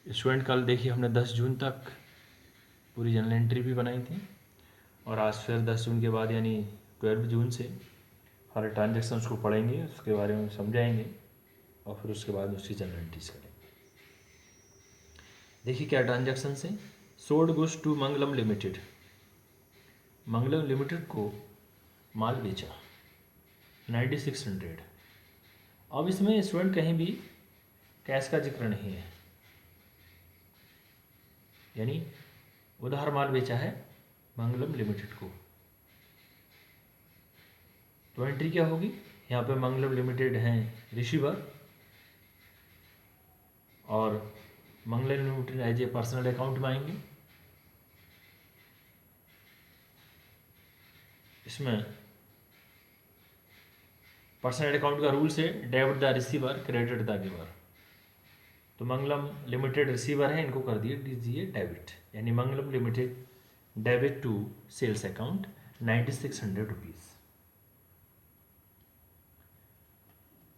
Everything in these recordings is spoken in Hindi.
स्टूडेंट कल देखिए हमने 10 जून तक पूरी जर्नल एंट्री भी बनाई थी और आज फिर 10 जून के बाद यानी 12 जून से हर ट्रांजेक्शन्स को पढ़ेंगे, उसके बारे में समझाएंगे और फिर उसके बाद उसकी जर्नल एंट्रीज करेंगे। देखिए क्या ट्रांजेक्शन है। Sold goods to Mangalam limited, Mangalam limited को माल बेचा 9600। अब इसमें स्टूडेंट कहीं भी कैश का जिक्र नहीं है, यानी उधार माल बेचा है मंगलम लिमिटेड को। तो एंट्री क्या होगी, यहाँ पे मंगलम लिमिटेड हैं रिसीवर और Mangalam limited as a personal account में आएंगे। इसमें पर्सनल अकाउंट का रूल्स है debit the receiver credit the giver. तो मंगलम लिमिटेड रिसीवर है, इनको कर दीजिए डेबिट, यानी Mangalam limited debit to sales account 9600 rupees.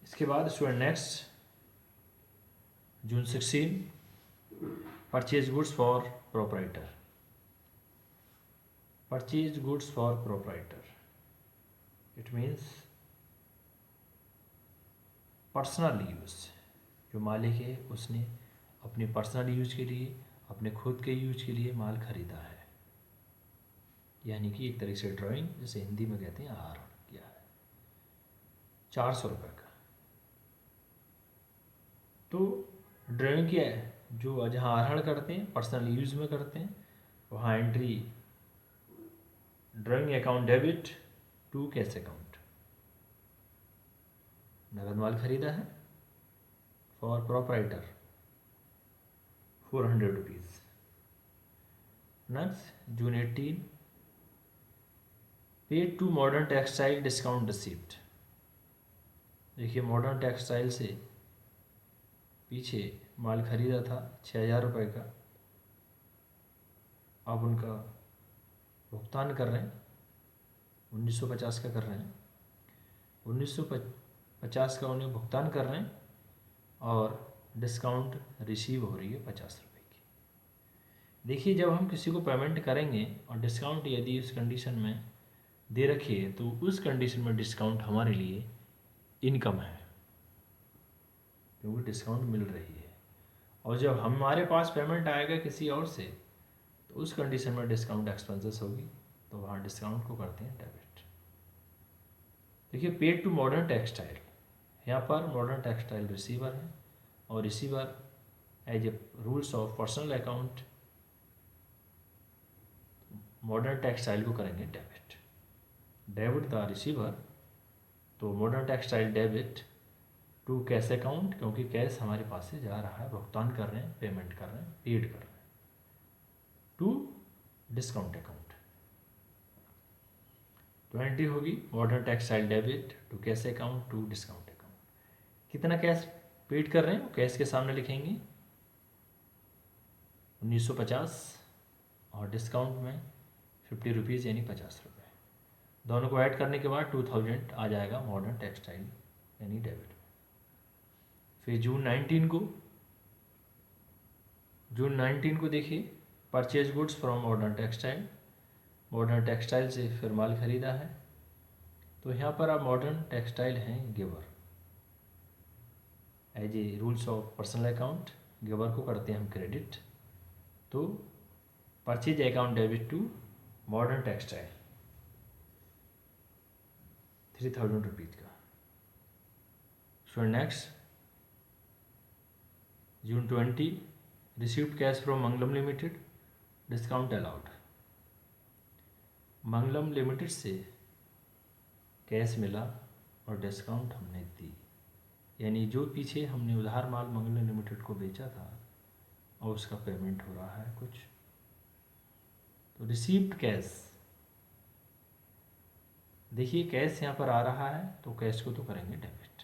इसके बाद student next June 16 purchase goods for proprietor. Purchase goods for proprietor it means personal use. जो मालिक है उसने अपने पर्सनल यूज के लिए, अपने खुद के यूज के लिए माल खरीदा है, यानी कि एक तरीके से ड्राइंग, जैसे हिंदी में कहते हैं, आहरण किया है 400 रुपये का। तो ड्राइंग क्या है, जो जहाँ आहरण करते हैं पर्सनल यूज में करते हैं, वहाँ entry drawing account debit to cash account. नगद माल खरीदा है for proprietor 400 rupees. Next June 18 paid to modern textile discount receipt. देखिए मॉडर्न टेक्सटाइल से पीछे माल खरीदा था 6000 रुपये का, अब उनका भुगतान कर रहे हैं 1950 का कर रहे हैं, 1950 का उन्हें भुगतान कर रहे हैं और डिस्काउंट रिसीव हो रही है 50 रुपये की। देखिए जब हम किसी को पेमेंट करेंगे और डिस्काउंट यदि उस कंडीशन में दे रखी है तो उस कंडीशन में डिस्काउंट हमारे लिए इनकम है, क्योंकि डिस्काउंट मिल रही है। और जब हमारे पास पेमेंट आएगा किसी और से तो उस कंडीशन में डिस्काउंट एक्सपेंसेस होगी, तो वहाँ डिस्काउंट को करते हैं डेबिट। देखिए पेड टू मॉडर्न टेक्सटाइल, यहाँ पर मॉडर्न टेक्सटाइल रिसीवर है और receiver as a rules of personal account modern textile को करेंगे डेबिट। डेबिट द रिसीवर, तो modern textile debit to cash account, क्योंकि कैश हमारे पास से जा रहा है, भुगतान कर रहे हैं, पेमेंट कर रहे हैं, पेड कर रहे हैं, टू डिस्काउंट अकाउंट। तो एंट्री होगी modern textile debit to cash account to discount account. कितना कैश पेड कर रहे हैं कैश के सामने लिखेंगे 1950 और डिस्काउंट में 50 रुपीज़ यानी 50 रुपये। दोनों को ऐड करने के बाद 2000 आ जाएगा मॉडर्न टेक्सटाइल यानी डेबिट। फिर जून 19 को देखिए purchase goods from modern textile, modern textile से फिर माल खरीदा है। तो यहाँ पर आप मॉडर्न टेक्सटाइल हैं giver, as a rules of personal account giver को करते हैं हम क्रेडिट। तो purchase account debit to modern textile 3000 rupees का। So next June 20 received cash from Mangalam limited discount allowed. Mangalam limited से कैश मिला और डिस्काउंट हमने दी, यानी जो पीछे हमने उधार माल मंगलम लिमिटेड को बेचा था और उसका पेमेंट हो रहा है कुछ। तो रिसीव्ड कैश, देखिए कैश यहाँ पर आ रहा है तो कैश को तो करेंगे डेबिट,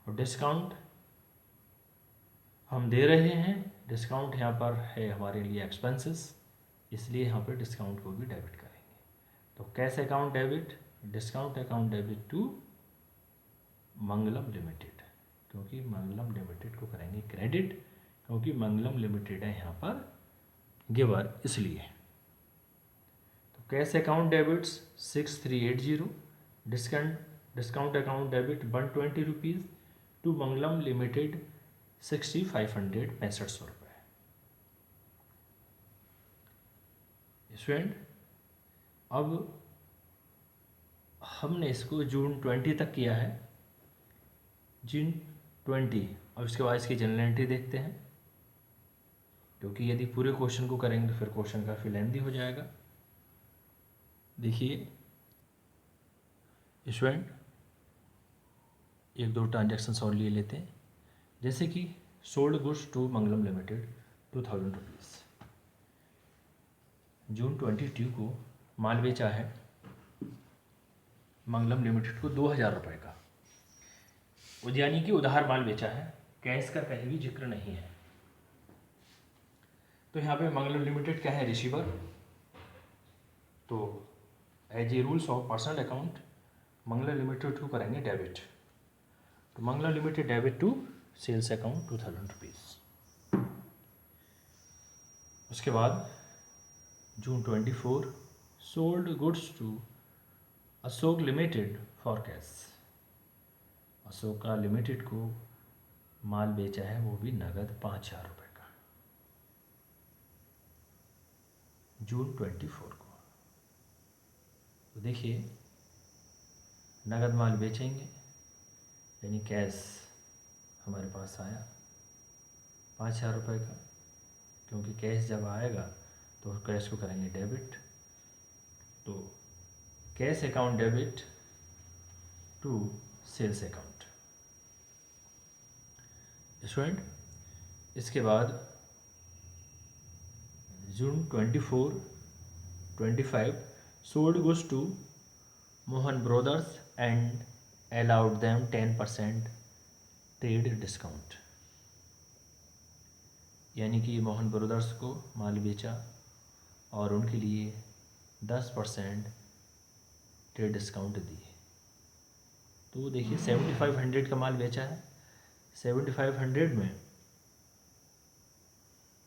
और डिस्काउंट हम दे रहे हैं, डिस्काउंट यहाँ पर है हमारे लिए एक्सपेंसेस, इसलिए यहाँ पर डिस्काउंट को भी डेबिट करेंगे। तो cash account debit, discount account debit to Mangalam limited, क्योंकि मंगलम लिमिटेड को करेंगे क्रेडिट, क्योंकि मंगलम लिमिटेड है यहाँ पर गिवर, इसलिए। तो cash account debits 6380, discount account debit 120 rupees to Mangalam limited 6565 रुपये। स्टूडेंट, अब हमने इसको जून 20 तक किया है, जून 20। अब इसके बाद इसकी जनरल एंट्री देखते हैं, क्योंकि यदि पूरे क्वेश्चन को करेंगे तो फिर क्वेश्चन काफ़ी लेंथी हो जाएगा। देखिए स्टूडेंट, एक दो ट्रांजेक्शन और लिए लेते हैं, जैसे कि sold goods to Mangalam limited 2000 rupees. June 22 को माल बेचा है मंगलम लिमिटेड को 2000 रुपये का, यानी कि उधार माल बेचा है, कैश का कहीं भी जिक्र नहीं है। तो यहाँ पे मंगलम लिमिटेड क्या है, रिसीवर। तो as a rules of personal account Mangalam limited to करेंगे डेबिट। तो Mangalam limited debit to sales account 2000 rupees. उसके बाद June 24 sold goods to Ashok limited for cash. Ashoka limited को माल बेचा है, वो भी नगद 5000 रुपये का, जून 24 को। तो देखिए नगद माल बेचेंगे, यानी कैश हमारे पास आया 5000 रुपये का, क्योंकि कैश जब आएगा तो कैश को करेंगे डेबिट। तो cash account debit to sales account. Student, इसके बाद June 24, 25 sold goods to Mohan brothers and allowed them 10% trade discount. यानी कि मोहन ब्रदर्स को माल बेचा और उनके लिए 10% ट्रेड डिस्काउंट दिए। तो देखिए 7500 का माल बेचा है, 7500 में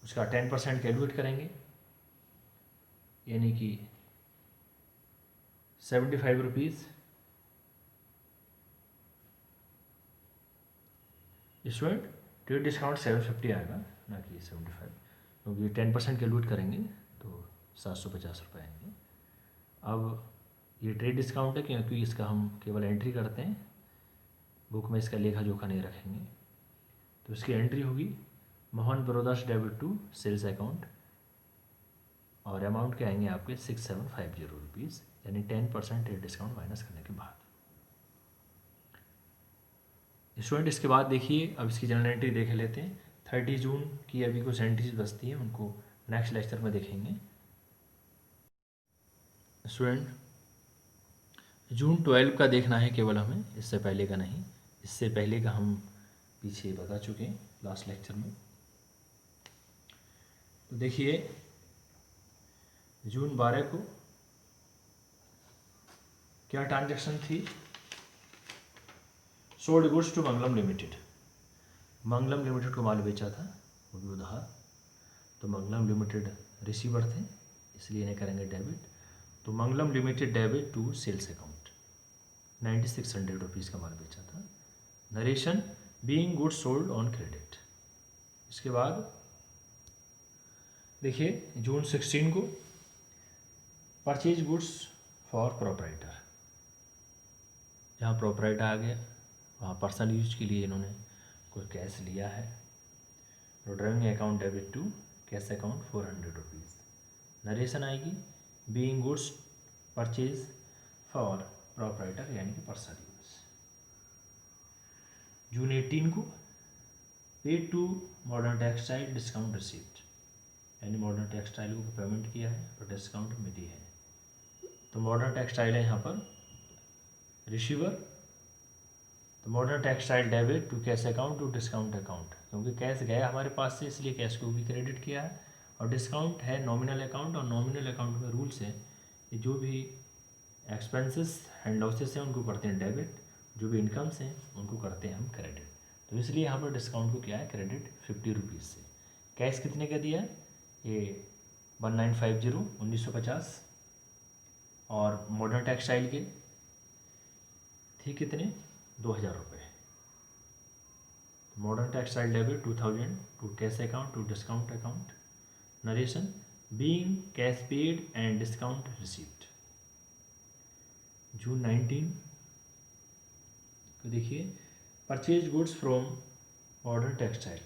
उसका 10% कैलकुलेट करेंगे, यानी कि 75 रुपीज़। स्टूडेंट, ट्रेड डिस्काउंट 750 आएगा, ना कि 75, क्योंकि 10% कैलकुलेट करेंगे तो 750 रुपये आएंगे। अब ये ट्रेड डिस्काउंट है, क्योंकि इसका हम केवल एंट्री करते हैं, बुक में इसका लेखा जोखा नहीं रखेंगे। तो इसकी एंट्री होगी Mohan brothers debit to sales account, और अमाउंट के आएंगे आपके 6750 रुपीज़, यानी 10% ट्रेड डिस्काउंट माइनस करने के बाद। स्टूडेंट, इसके बाद देखिए अब इसकी जनरल एंट्री देख लेते हैं। 30 जून की अभी कुछ एंट्रीज बचती हैं, उनको नेक्स्ट लेक्चर में देखेंगे। स्टूडेंट, जून 12 का देखना है केवल हमें, इससे पहले का नहीं। इससे पहले का हम पीछे बता चुके हैं लास्ट लेक्चर में। तो देखिए जून 12 को क्या ट्रांजैक्शन थी, sold goods to Mangalam limited. Mangalam limited को माल बेचा था, वो भी उधार। तो मंगलम लिमिटेड रिसीवर थे, इसलिए इन्हें करेंगे डेबिट। तो Mangalam limited debit to sales account 9600 rupees का माल बेचा था। Narration being goods sold on credit. इसके बाद देखिए जून 16 को परचेज गुड्स फॉर प्रोपराइटर। जहाँ प्रोपराइटर आ गया वहाँ पर्सनल यूज के लिए इन्होंने कोई कैश लिया है। Driving account debit to cash account 400 rupees. Narration आएगी being goods purchase for proprietor, यानी कि पर्सनल यूज। जून 18 को paid to modern textile discount received, यानी मॉडर्न टेक्सटाइल को पेमेंट किया है और डिस्काउंट मिली है। तो मॉडर्न टेक्सटाइल है यहाँ पर रिसीवर। तो modern textile debit to cash account to discount account, क्योंकि कैश गया हमारे पास से, इसलिए कैश को भी क्रेडिट किया है। और डिस्काउंट है नॉमिनल अकाउंट, और नॉमिनल अकाउंट में रूल्स है कि जो भी एक्सपेंसेस एंड लॉसेस हैं उनको करते हैं डेबिट, जो भी इनकम्स हैं उनको करते हैं हम क्रेडिट। तो इसलिए यहाँ पर डिस्काउंट को क्या है, क्रेडिट 50 रुपीज़ से। कैश कितने का दिया है, ये 1950 1950, और मॉडर्न टेक्सटाइल के थी कितने, 2000 रुपये। Modern textile debit 2000 to cash account to discount account. Narration being cash paid and discount received. June 19 को देखिए, purchase goods from modern textile.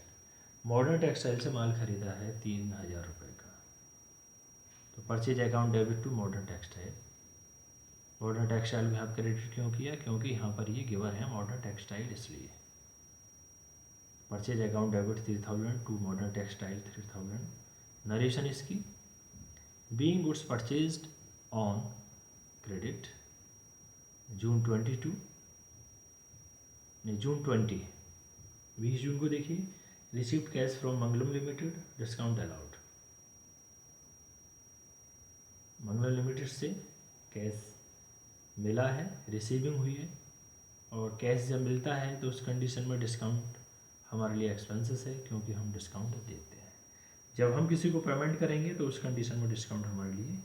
Modern textile से माल खरीदा है 3000 रुपये का, तो purchase account debit to modern textile. Modern textile में आप क्रेडिट क्यों किया, क्योंकि यहाँ पर ये गिवर है मॉडर्न टेक्सटाइल, इसलिए purchase account debit 3000 to modern textile 3000। Narration इसकी, being goods purchased on credit. June 22 नहीं जून 20 जून को देखिए, received cash from Mangalam limited, discount allowed. Mangalam limited से कैश मिला है, रिसीविंग हुई है, और कैश जब मिलता है तो उस कंडीशन में डिस्काउंट हमारे लिए एक्सपेंसेस है, क्योंकि हम डिस्काउंट देते हैं। जब हम किसी को पेमेंट करेंगे तो उस कंडीशन में डिस्काउंट हमारे लिए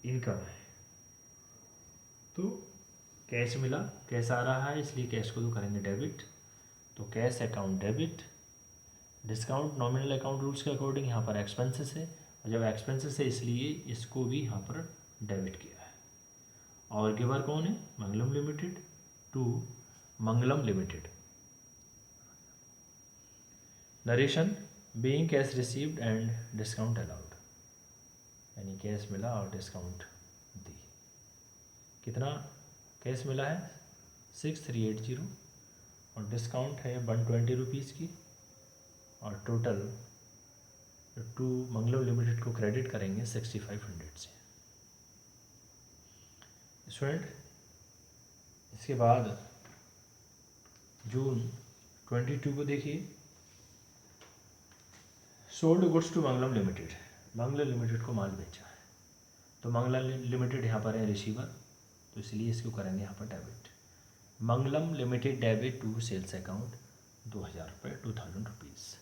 इनकम है। तो कैश मिला, कैश आ रहा है, इसलिए कैश को तो करेंगे डेबिट, तो cash account debit. Discount nominal account rules के अकॉर्डिंग यहाँ पर एक्सपेंसेस है, और जब एक्सपेंसेस है इसलिए इसको भी यहाँ पर डेबिट किया है। और गिवर कौन है, Mangalam limited to Mangalam limited. Narration being cash received and discount allowed, यानी कैश मिला और डिस्काउंट दी। कितना कैश मिला है 6380, और डिस्काउंट है 120 रुपीज़ की, और टोटल टू मंगलम लिमिटेड को क्रेडिट करेंगे 6500 से। स्टूडेंट इसके बाद जून 22 को देखिए, sold goods to Mangalam limited. Mangalam limited को माल बेचा है, तो मंगलम लिमिटेड यहाँ पर है रिसीवर, तो इसलिए इसको करेंगे यहाँ पर debit. Mangalam limited debit to sales account 2000 रुपये, 2000 rupees.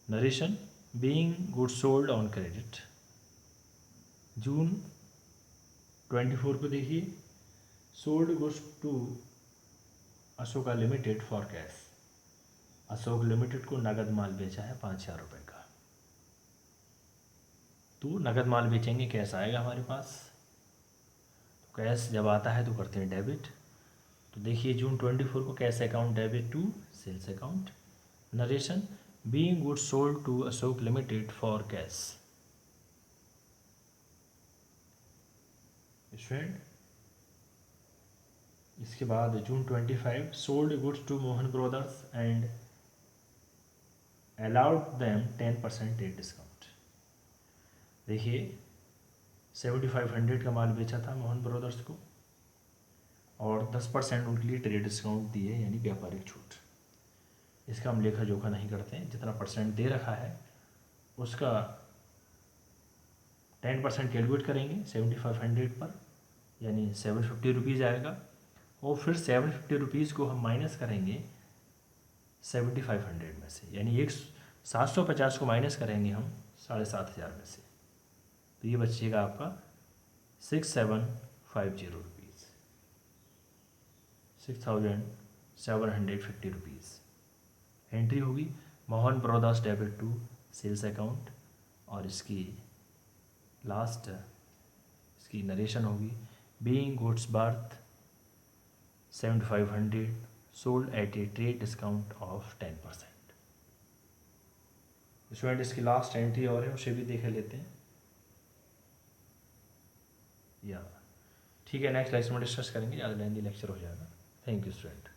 Narration being goods sold on credit. June 24 को देखिए, sold goods to Ashoka limited for cash. Ashok limited को नगद माल बेचा है 5000 रुपये का, तो नगद माल बेचेंगे, कैश आएगा हमारे पास, तो कैश जब आता है तो करते हैं डेबिट। तो देखिए जून 24 को cash account debit to sales account. Narration being goods sold to Ashok limited for cash. Student इसके बाद June 25 sold goods to Mohan brothers and allowed them 10% trade discount. देखिए 7500 का माल बेचा था मोहन ब्रदर्स को, और 10% उनके लिए ट्रेड डिस्काउंट दिए, यानी व्यापारिक छूट। इसका हम लेखा जोखा नहीं करते हैं, जितना परसेंट दे रखा है उसका 10% कैलकुलेट करेंगे 7500 पर, यानी 750 रुपीज़ आएगा, और फिर 750 रुपीज़ को हम माइनस करेंगे 7500 में से, यानी 750 को माइनस करेंगे हम 7500 में से, तो ये बचेगा आपका 6750 रुपीज़, 6750 रुपीज़। एंट्री होगी Mohan brothers debit to sales account, और इसकी लास्ट इसकी नरेशन होगी being goods worth 7500 sold at a trade discount of 10%। Student इसकी लास्ट एंट्री और है, उसे भी देख लेते हैं। या ठीक है, नेक्स्ट लेक्चर में डिस्कस करेंगे, ज़्यादा लेंदी लेक्चर हो जाएगा। Thank you student.